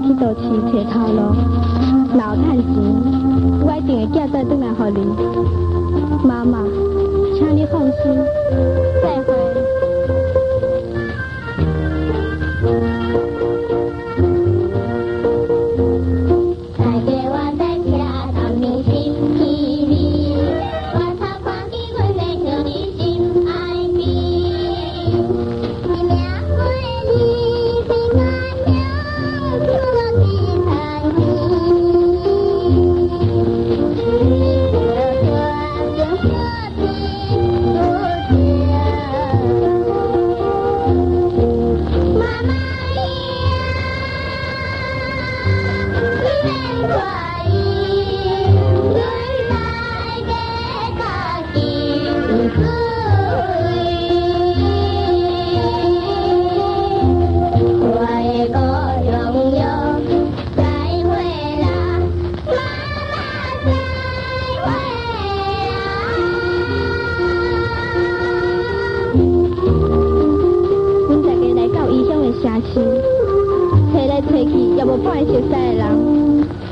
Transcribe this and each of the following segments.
去都市找头路，若有趁钱，我一定会寄再转来给你。妈妈，请你放心，再会。找来找去，也无半个熟悉的人。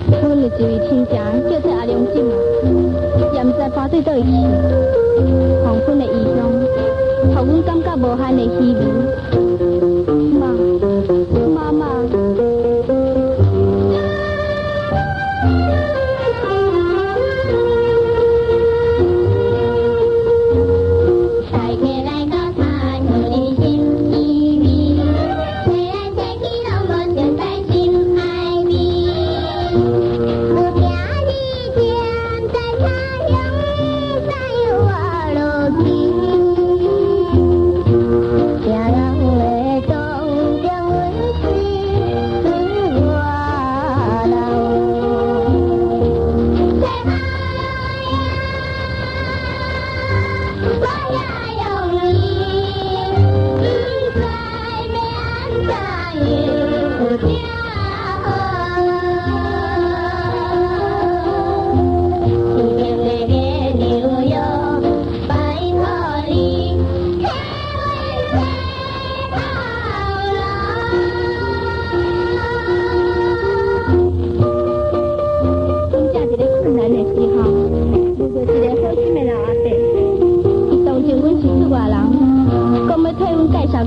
阮有一位亲情叫做阿良进嘛，也毋知搬对倒位去。黄昏的异乡，互阮感觉无限的稀微。妈妈。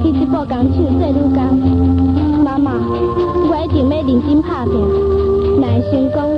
去这部工厂做女工，妈妈，我一定要认真打拼，若会成功，